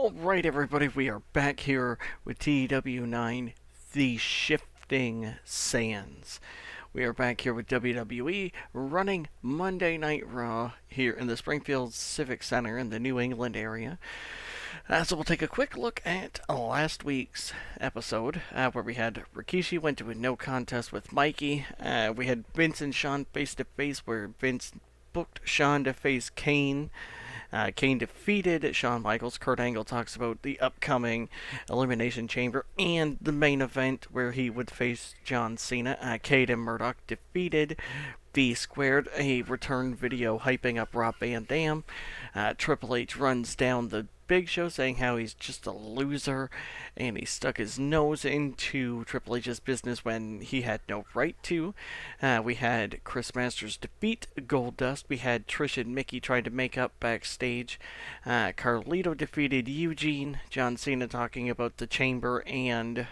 Alright, everybody, we are back here with TEW9, The Shifting Sands. We are back here with WWE running Monday Night Raw here in the Springfield Civic Center in the New England area. So we'll take a quick look at last week's episode where we had Rikishi went to a no contest with Mikey. We had Vince and Shawn face to face where Vince booked Shawn to face Kane. Kane defeated Shawn Michaels. Kurt Angle talks about the upcoming Elimination Chamber and the main event where he would face John Cena. Cade and Murdoch defeated V Squared. A return video hyping up Rob Van Dam. Triple H runs down the Big Show saying how he's just a loser and he stuck his nose into Triple H's business when he had no right to. We had Chris Masters defeat Goldust. We had Trish and Mickey trying to make up backstage. Carlito defeated Eugene. John Cena talking about the Chamber and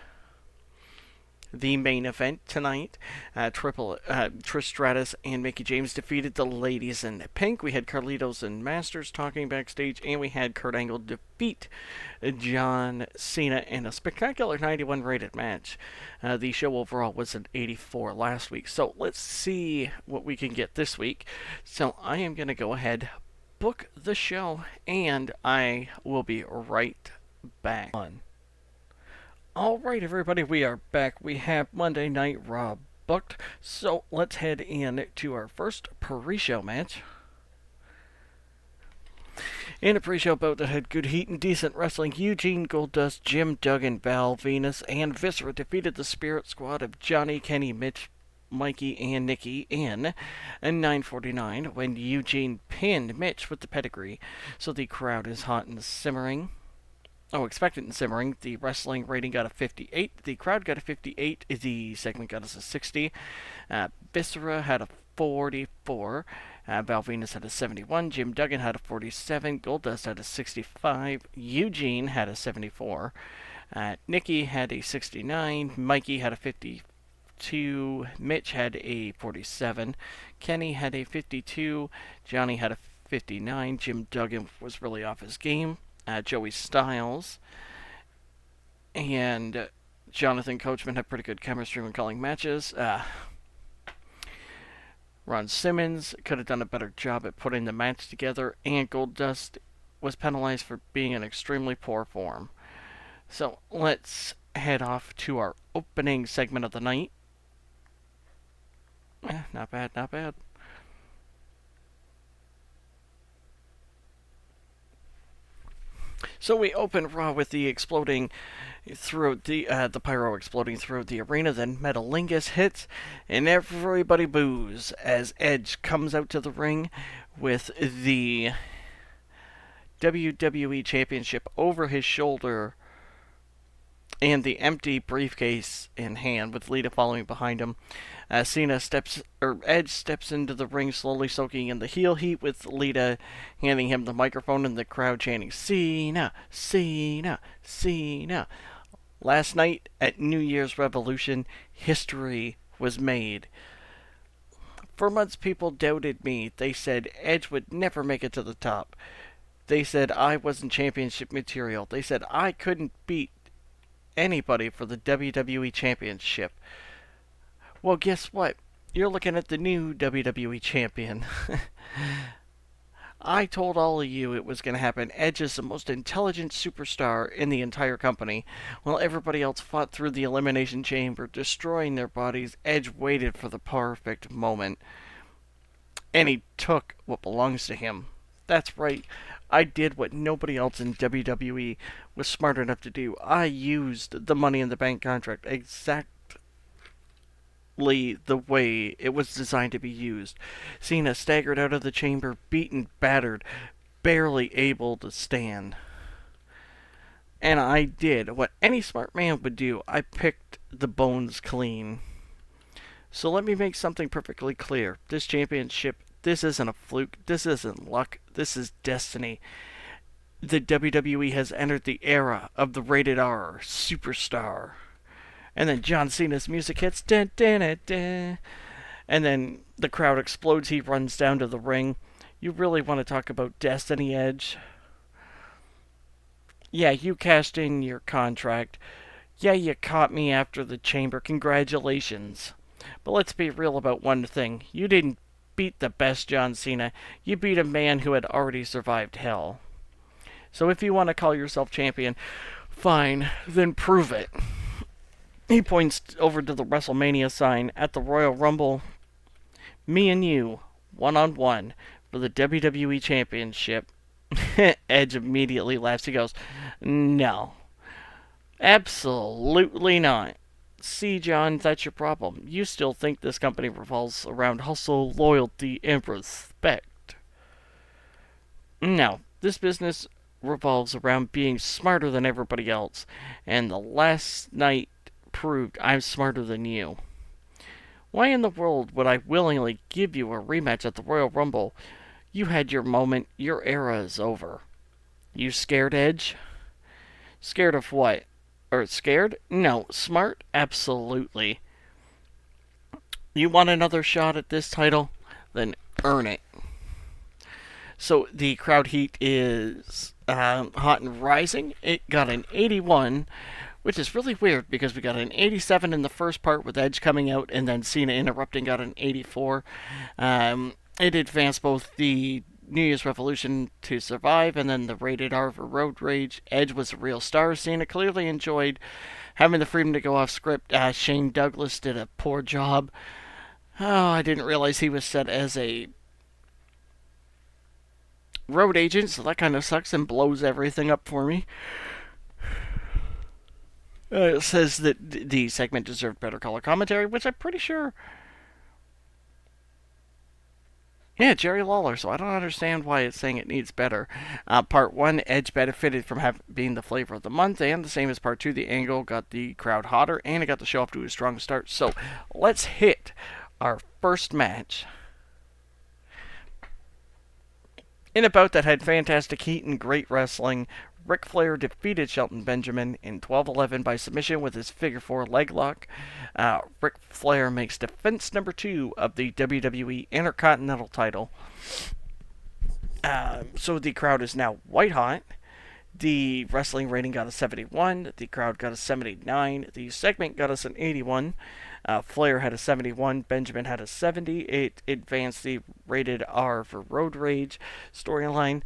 the main event tonight. Trish Stratus and Mickie James defeated the Ladies in Pink. We had Carlitos and Masters talking backstage, and we had Kurt Angle defeat John Cena in a spectacular 91 rated match. The show overall was an 84 last week. So let's see what we can get this week. So I am going to go ahead, book the show, and I will be right back. Alright, everybody, we are back. We have Monday Night Raw booked, so let's head in to our first pre-show match. In a pre-show bout that had good heat and decent wrestling, Eugene, Goldust, Jim Duggan, Val Venus, and Viscera defeated the Spirit Squad of Johnny, Kenny, Mitch, Mikey, and Nikki in 9:49 when Eugene pinned Mitch with the pedigree, so the crowd is hot and simmering. Expectant and simmering. The wrestling rating got a 58. The crowd got a 58. The segment got us a 60. Viscera had a 44. Val Venus had a 71. Jim Duggan had a 47. Goldust had a 65. Eugene had a 74. Nikki had a 69. Mikey had a 52. Mitch had a 47. Kenny had a 52. Johnny had a 59. Jim Duggan was really off his game. Joey Styles and Jonathan Coachman had pretty good chemistry when calling matches. Ron Simmons could have done a better job at putting the match together, and Goldust was penalized for being in extremely poor form. So let's head off to our opening segment of the night. Not bad, not bad. So we open Raw with the exploding throughout the pyro exploding throughout the arena. Then Metalingus hits, and everybody boos as Edge comes out to the ring with the WWE Championship over his shoulder and the empty briefcase in hand, with Lita following behind him. Edge steps into the ring, slowly soaking in the heel heat, with Lita handing him the microphone and the crowd chanting, "Cena, Cena, Cena." Last night at New Year's Revolution, history was made. For months, people doubted me. They said Edge would never make it to the top. They said I wasn't championship material. They said I couldn't beat anybody for the WWE Championship. Well, guess what? You're looking at the new WWE Champion. I told all of you it was going to happen. Edge is the most intelligent superstar in the entire company. While everybody else fought through the Elimination Chamber, destroying their bodies, Edge waited for the perfect moment. And he took what belongs to him. That's right. I did what nobody else in WWE was smart enough to do. I used the Money in the Bank contract exactly the way it was designed to be used. Cena staggered out of the chamber, beaten, battered, barely able to stand. And I did what any smart man would do. I picked the bones clean. So let me make something perfectly clear. This championship, this isn't a fluke. This isn't luck. This is destiny. The WWE has entered the era of the rated R superstar. And then John Cena's music hits. Dun, dun, dun, dun. And then the crowd explodes. He runs down to the ring. You really want to talk about Destiny, Edge? Yeah, you cashed in your contract. Yeah, you caught me after the chamber. Congratulations. But let's be real about one thing. You didn't beat the best John Cena. You beat a man who had already survived hell. So if you want to call yourself champion, fine, then prove it. He points over to the WrestleMania sign at the Royal Rumble. Me and you, one on one, for the WWE Championship. Edge immediately laughs. He goes, "No, absolutely not. See, John, that's your problem. You still think this company revolves around hustle, loyalty, and respect. No, this business revolves around being smarter than everybody else, and the last night proved I'm smarter than you. Why in the world would I willingly give you a rematch at the Royal Rumble? You had your moment. Your era is over. You scared, Edge? Scared of what? Or scared? No. Smart? Absolutely. You want another shot at this title? Then earn it." So the crowd heat is hot and rising. It got an 81, which is really weird because we got an 87 in the first part with Edge coming out and then Cena interrupting, got an 84. It advanced both the New Year's Revolution to Survive and then the Rated R for Road Rage. Edge was a real star. Cena clearly enjoyed having the freedom to go off script. Shane Douglas did a poor job. Oh, I didn't realize he was set as a road agent, so that kind of sucks and blows everything up for me. It says that the segment deserved better color commentary, which I'm pretty sure. Yeah, Jerry Lawler, so I don't understand why it's saying it needs better. Part 1, Edge benefited from being the flavor of the month, and the same as Part 2, the angle got the crowd hotter, and it got the show off to a strong start. So, let's hit our first match. In a bout that had fantastic heat and great wrestling, Ric Flair defeated Shelton Benjamin in 12-11 by submission with his figure 4 leg lock. Ric Flair makes defense number 2 of the WWE Intercontinental title. So the crowd is now white hot. The wrestling rating got a 71. The crowd got a 79. The segment got us an 81. Flair had a 71. Benjamin had a 70. It advanced the Rated R for Road Rage storyline.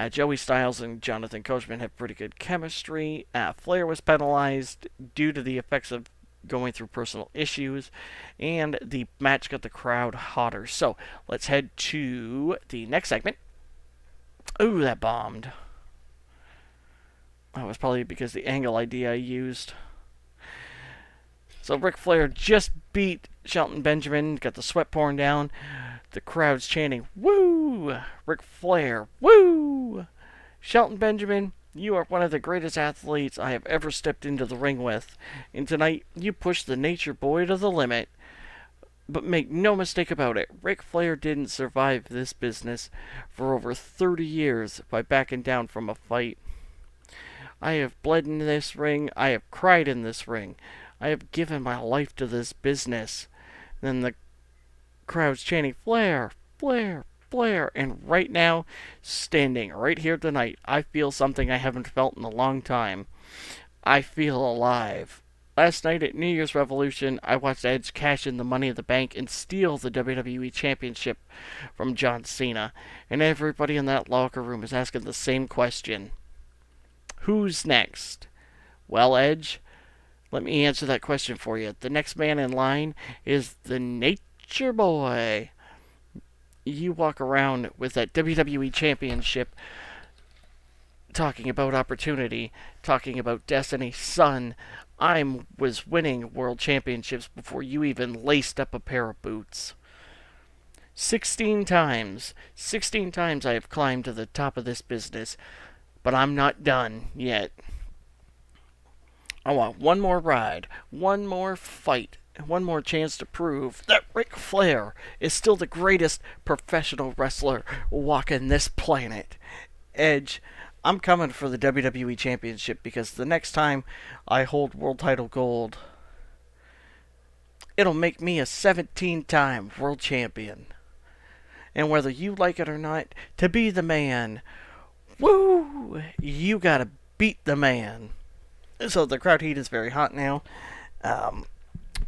Joey Styles and Jonathan Coachman have pretty good chemistry. Flair was penalized due to the effects of going through personal issues, and the match got the crowd hotter. So let's head to the next segment. Ooh, that bombed. That was probably because the angle ID I used. So Ric Flair just beat Shelton Benjamin, got the sweat pouring down. The crowd's chanting, "Woo! Ric Flair, woo! Shelton Benjamin, you are one of the greatest athletes I have ever stepped into the ring with. And tonight, you pushed the Nature Boy to the limit. But make no mistake about it, Ric Flair didn't survive this business for over 30 years by backing down from a fight. I have bled in this ring. I have cried in this ring. I have given my life to this business." Then the crowd's chanting, "Flair, Flair, Flair." And right now, standing right here tonight, I feel something I haven't felt in a long time. I feel alive. Last night at New Year's Revolution, I watched Edge cash in the Money in the Bank and steal the WWE Championship from John Cena. And everybody in that locker room is asking the same question. Who's next? Well, Edge, let me answer that question for you. The next man in line is the Nature Boy. You walk around with that WWE Championship talking about opportunity, talking about destiny. Son, I was winning world championships before you even laced up a pair of boots. 16 times I have climbed to the top of this business, but I'm not done yet. I want one more ride, one more fight, and one more chance to prove that Ric Flair is still the greatest professional wrestler walking this planet. Edge, I'm coming for the WWE Championship because the next time I hold World Title Gold, it'll make me a 17-time World Champion. And whether you like it or not, to be the man, woo, you gotta beat the man. So the crowd heat is very hot now.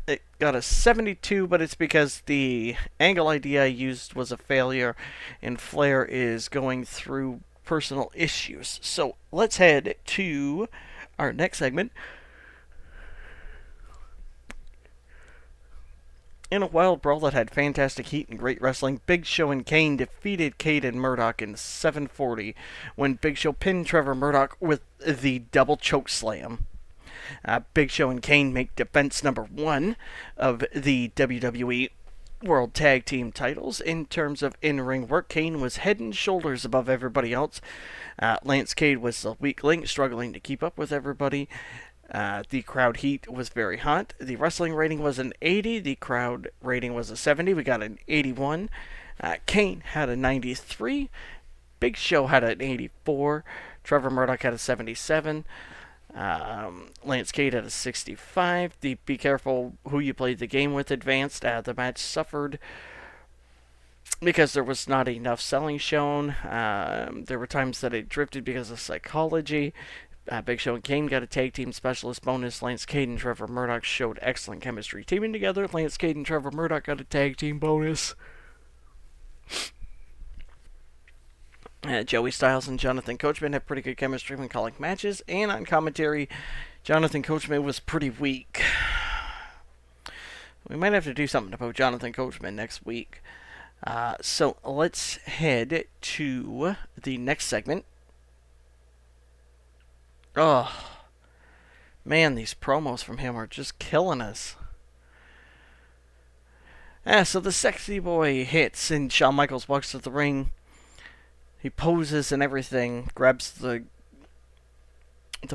It got a 72, but it's because the angle ID I used was a failure, and Flair is going through personal issues. So let's head to our next segment. In a wild brawl that had fantastic heat and great wrestling, Big Show and Kane defeated Cade and Murdoch in 7:40 when Big Show pinned Trevor Murdoch with the double choke slam. Big Show and Kane make defense number 1 of the WWE World Tag Team titles. In terms of in-ring work, Kane was head and shoulders above everybody else. Lance Cade was the weak link, struggling to keep up with everybody. The crowd heat was very hot. The wrestling rating was an 80. The crowd rating was a 70. We got an 81. Kane had a 93. Big Show had an 84. Trevor Murdoch had a 77. Lance Cade had a 65. The be careful who you played the game with advanced. The match suffered because there was not enough selling shown. There were times that it drifted because of psychology. Big Show and Kane got a tag team specialist bonus. Lance Cade and Trevor Murdoch showed excellent chemistry teaming together. Lance Cade and Trevor Murdoch got a tag team bonus. Joey Styles and Jonathan Coachman have pretty good chemistry when calling matches, and on commentary, Jonathan Coachman was pretty weak. We might have to do something about Jonathan Coachman next week. So let's head to the next segment. Oh, man, these promos from him are just killing us. So the sexy boy hits, and Shawn Michaels walks to the ring. He poses and everything, grabs the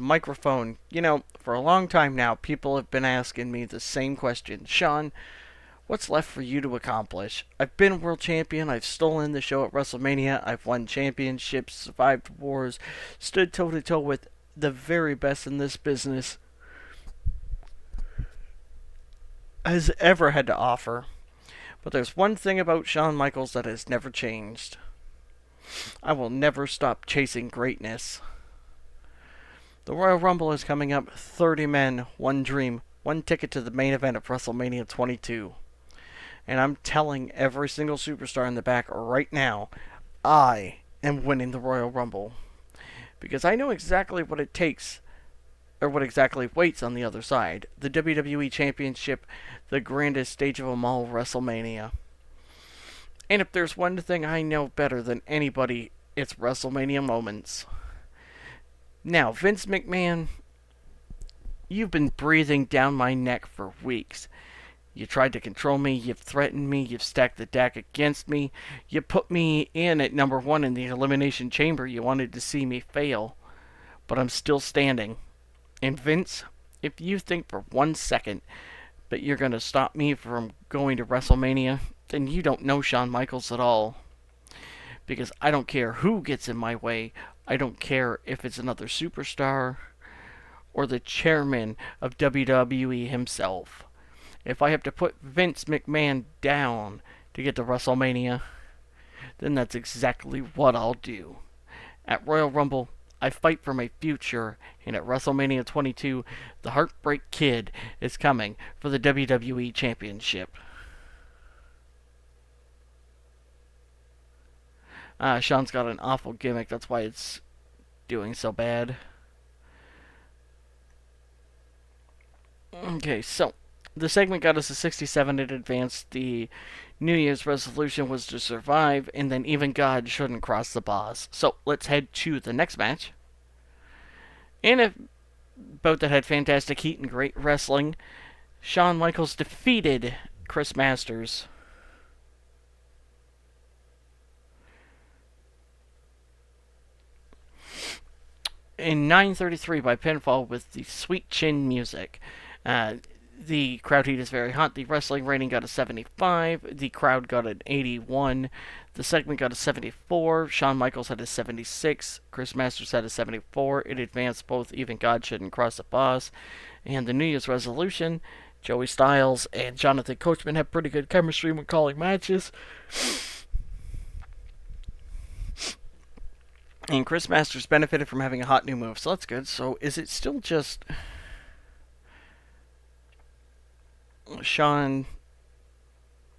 microphone. You know, for a long time now, people have been asking me the same question. Shawn, what's left for you to accomplish? I've been world champion, I've stolen the show at WrestleMania, I've won championships, survived wars, stood toe-to-toe with the very best in this business has ever had to offer. But there's one thing about Shawn Michaels that has never changed. I will never stop chasing greatness. The Royal Rumble is coming up. 30 men, one dream, one ticket to the main event of WrestleMania 22. And I'm telling every single superstar in the back right now, I am winning the Royal Rumble. Because I know exactly what it takes, or what exactly waits on the other side. The WWE Championship, the grandest stage of them all, WrestleMania. And if there's one thing I know better than anybody, it's WrestleMania moments. Now, Vince McMahon, you've been breathing down my neck for weeks. You tried to control me, you've threatened me, you've stacked the deck against me, you put me in at number 1 in the Elimination Chamber, you wanted to see me fail. But I'm still standing. And Vince, if you think for 1 second that you're going to stop me from going to WrestleMania, then you don't know Shawn Michaels at all. Because I don't care who gets in my way, I don't care if it's another superstar or the chairman of WWE himself. If I have to put Vince McMahon down to get to WrestleMania, then that's exactly what I'll do. At Royal Rumble, I fight for my future, and at WrestleMania 22, the Heartbreak Kid is coming for the WWE Championship. Shawn's got an awful gimmick, that's why it's doing so bad. Okay, so the segment got us a 67. It advanced. The New Year's resolution was to survive, and then even God shouldn't cross the boss. So let's head to the next match. In a bout that had fantastic heat and great wrestling, Shawn Michaels defeated Chris Masters. In 9:33 by pinfall with the sweet chin music. The crowd heat is very hot. The wrestling rating got a 75. The crowd got an 81. The segment got a 74. Shawn Michaels had a 76. Chris Masters had a 74. It advanced both even God shouldn't cross the boss. And the New Year's resolution, Joey Styles and Jonathan Coachman have pretty good chemistry when calling matches. And Chris Masters benefited from having a hot new move, so that's good. So is it still just Sean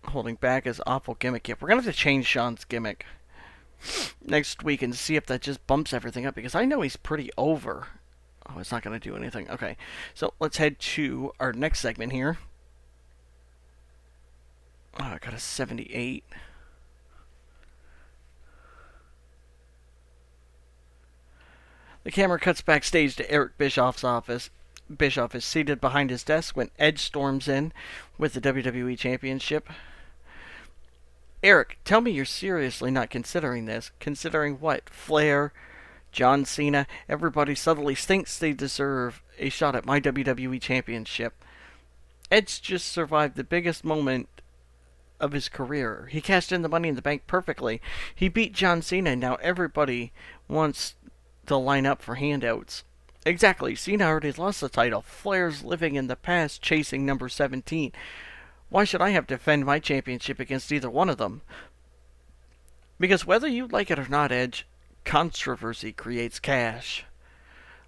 holding back his awful gimmick? Yeah, we're going to have to change Sean's gimmick next week and see if that just bumps everything up, because I know he's pretty over. Oh, it's not going to do anything. Okay, so let's head to our next segment here. Oh, I got a 78. The camera cuts backstage to Eric Bischoff's office. Bischoff is seated behind his desk when Edge storms in with the WWE Championship. Eric, tell me you're seriously not considering this. Considering what? Flair, John Cena, everybody suddenly thinks they deserve a shot at my WWE Championship. Edge just survived the biggest moment of his career. He cashed in the Money in the Bank perfectly. He beat John Cena, and now everybody wants to line up for handouts. Exactly. Cena already lost the title. Flair's living in the past, chasing number 17. Why should I have to defend my championship against either one of them? Because whether you like it or not, Edge, controversy creates cash.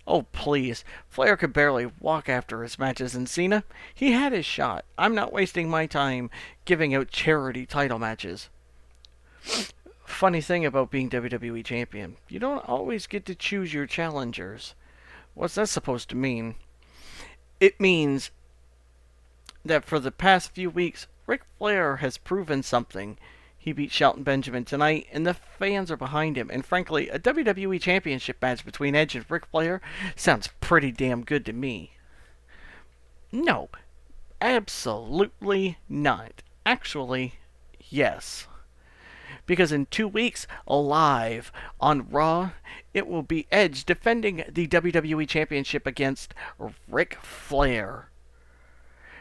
Oh, please. Flair could barely walk after his matches, and Cena, he had his shot. I'm not wasting my time giving out charity title matches. Funny thing about being WWE Champion, you don't always get to choose your challengers. What's that supposed to mean? It means that for the past few weeks, Ric Flair has proven something. He beat Shelton Benjamin tonight, and the fans are behind him. And frankly, a WWE Championship match between Edge and Ric Flair sounds pretty damn good to me. No, absolutely not. Actually, yes. Because in 2 weeks, live on Raw, it will be Edge defending the WWE Championship against Ric Flair.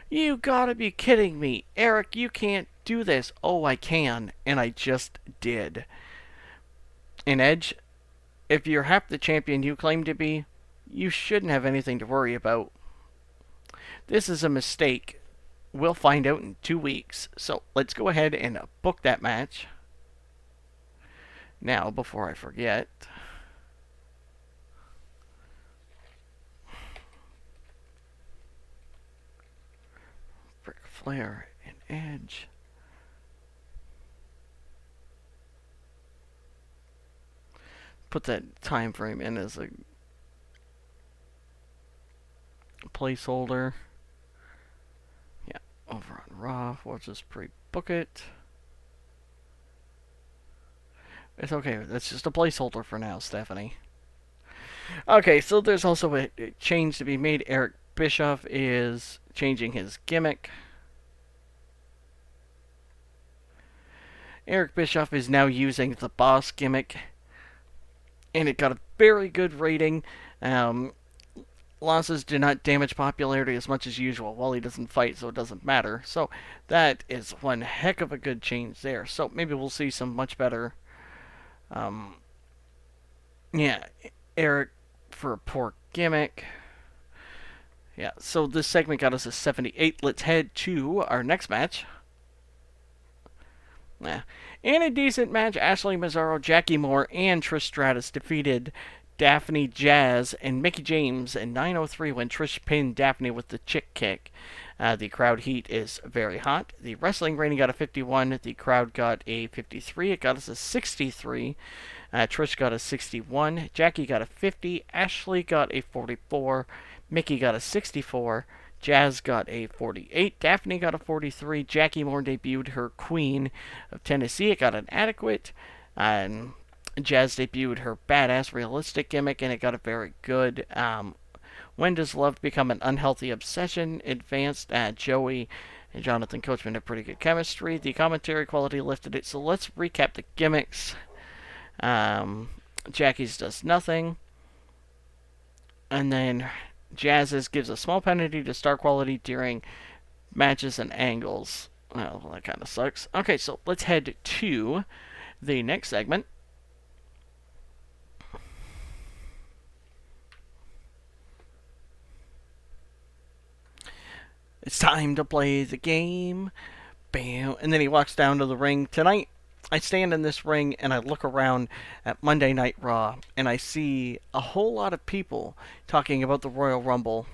You gotta be kidding me. Eric, you can't do this. Oh, I can, and I just did. And Edge, if you're half the champion you claim to be, you shouldn't have anything to worry about. This is a mistake. We'll find out in 2 weeks. So let's go ahead and book that match. Now, before I forget, Ric Flair and Edge. Put that time frame in as a placeholder. Yeah, over on Raw. We'll just pre-book it. It's okay. That's just a placeholder for now, Stephanie. Okay, so there's also a change to be made. Eric Bischoff is changing his gimmick. Eric Bischoff is now using the boss gimmick, and it got a very good rating. Losses do not damage popularity as much as usual. Well, he doesn't fight, so it doesn't matter. So that is one heck of a good change there. So maybe we'll see some much better. Yeah, Eric for a poor gimmick. Yeah, so this segment got us a 78. Let's head to our next match. Yeah. In a decent match, Ashley Mazzaro, Jackie Moore, and Trish Stratus defeated Daphne, Jazz, and Mickie James in 9:03 when Trish pinned Daphne with the chick kick. The crowd heat is very hot. The wrestling rating got a 51. The crowd got a 53. It got us a 63. Trish got a 61. Jackie got a 50. Ashley got a 44. Mickie got a 64. Jazz got a 48. Daphne got a 43. Jackie Moore debuted her Queen of Tennessee. It got an adequate. And Jazz debuted her badass realistic gimmick, and it got a very good. When does love become an unhealthy obsession? Advanced. Joey and Jonathan Coachman have pretty good chemistry. The commentary quality lifted it. So let's recap the gimmicks. Jackie's does nothing. And then Jazz's gives a small penalty to star quality during matches and angles. Well, that kind of sucks. Okay, so let's head to the next segment. It's time to play the game. Bam. And then he walks down to the ring. Tonight, I stand in this ring and I look around at Monday Night Raw and I see a whole lot of people talking about the Royal Rumble.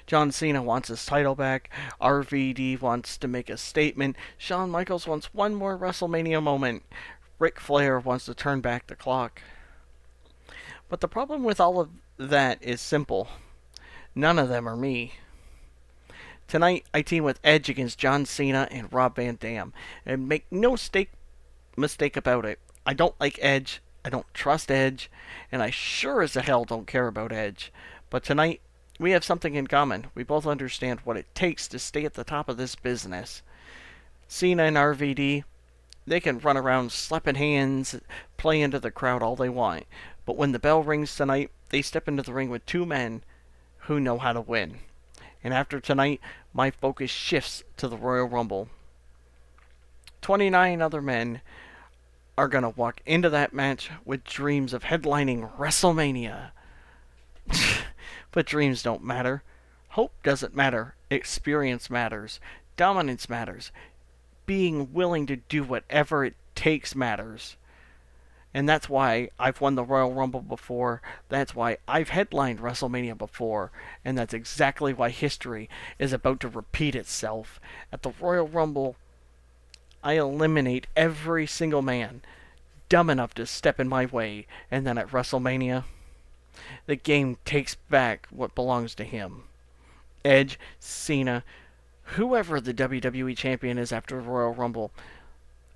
John Cena wants his title back. RVD wants to make a statement. Shawn Michaels wants one more WrestleMania moment. Ric Flair wants to turn back the clock. But the problem with all of that is simple. None of them are me. Tonight, I team with Edge against John Cena and Rob Van Dam. And make no mistake about it. I don't like Edge. I don't trust Edge. And I sure as the hell don't care about Edge. But tonight, we have something in common. We both understand what it takes to stay at the top of this business. Cena and RVD, they can run around slapping hands, play into the crowd all they want. But when the bell rings tonight, they step into the ring with two men who know how to win. And after tonight, my focus shifts to the Royal Rumble. 29 other men are going to walk into that match with dreams of headlining WrestleMania. But dreams don't matter. Hope doesn't matter. Experience matters. Dominance matters. Being willing to do whatever it takes matters. And that's why I've won the Royal Rumble before. That's why I've headlined WrestleMania before. And that's exactly why history is about to repeat itself. At the Royal Rumble, I eliminate every single man dumb enough to step in my way. And then at WrestleMania, the game takes back what belongs to him. Edge, Cena, whoever the WWE Champion is after the Royal Rumble,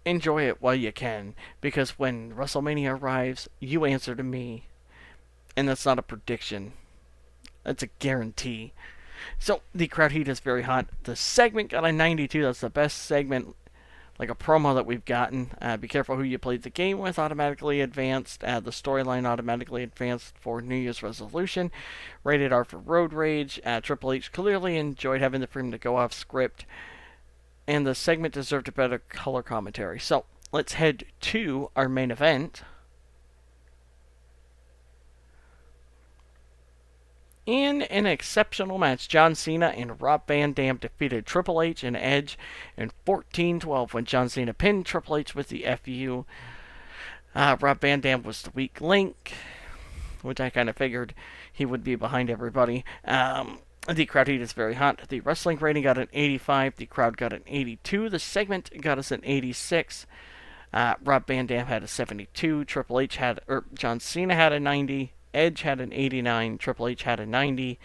enjoy it while you can, because when WrestleMania arrives, you answer to me. And that's not a prediction. That's a guarantee. So, the crowd heat is very hot. The segment got a 92. That's the best segment, like a promo that we've gotten. Be careful who you played the game with. Automatically advanced. The storyline automatically advanced for New Year's resolution. Rated R for Road Rage. Triple H clearly enjoyed having the freedom to go off script. And the segment deserved a better color commentary. So, let's head to our main event. In an exceptional match, John Cena and Rob Van Dam defeated Triple H and Edge in 14-12 when John Cena pinned Triple H with the FU. Rob Van Dam was the weak link, which I kind of figured he would be behind everybody. The crowd heat is very hot. The wrestling rating got an 85. The crowd got an 82. The segment got us an 86. Rob Van Dam had a 72. John Cena had a 90. Edge had an 89. Triple H had a 90.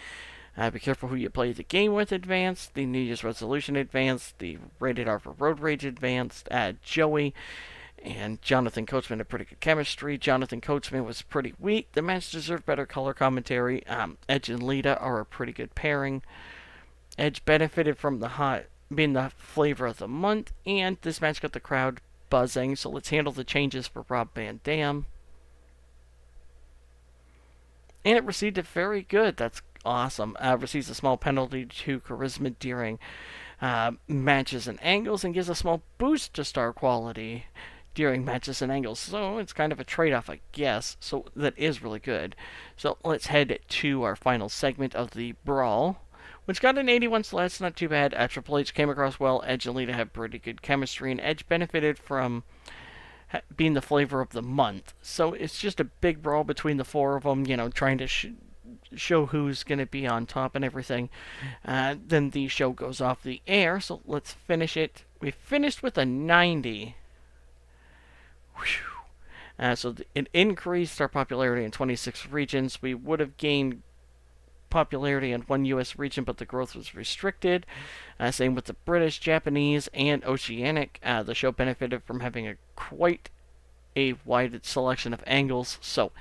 Be careful who you play the game with advanced. The New Year's resolution advanced. The rated R for Road Rage advanced. Joey and Jonathan Coachman had pretty good chemistry. Jonathan Coachman was pretty weak. The match deserved better color commentary. Edge and Lita are a pretty good pairing. Edge benefited from being the flavor of the month, and this match got the crowd buzzing. So let's handle the changes for Rob Van Dam. And it received it very good. That's awesome. Receives a small penalty to charisma during matches and angles, and gives a small boost to star quality during matches and angles. So it's kind of a trade-off, I guess. So that is really good. So let's head to our final segment of the Brawl, which got an 81, so that's not too bad. Triple H came across well. Edge and Lita had pretty good chemistry, and Edge benefited from being the flavor of the month. So it's just a big brawl between the four of them, trying to show who's going to be on top and everything. Then the show goes off the air, so let's finish it. We finished with a 90. So it increased our popularity in 26 regions. We would have gained popularity in one U.S. region, but the growth was restricted. Same with the British, Japanese, and Oceanic. The show benefited from having quite a wide selection of angles. So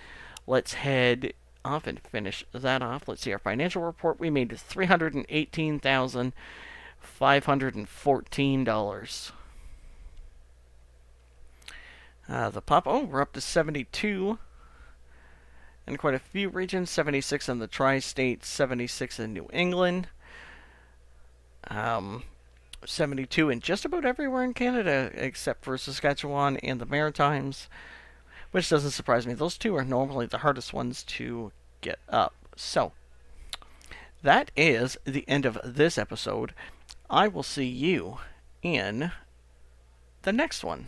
let's head off and finish that off. Let's see our financial report. We made $318,514. We're up to 72 in quite a few regions. 76 in the Tri-State, 76 in New England, 72 in just about everywhere in Canada except for Saskatchewan and the Maritimes, which doesn't surprise me. Those two are normally the hardest ones to get up. So, that is the end of this episode. I will see you in the next one.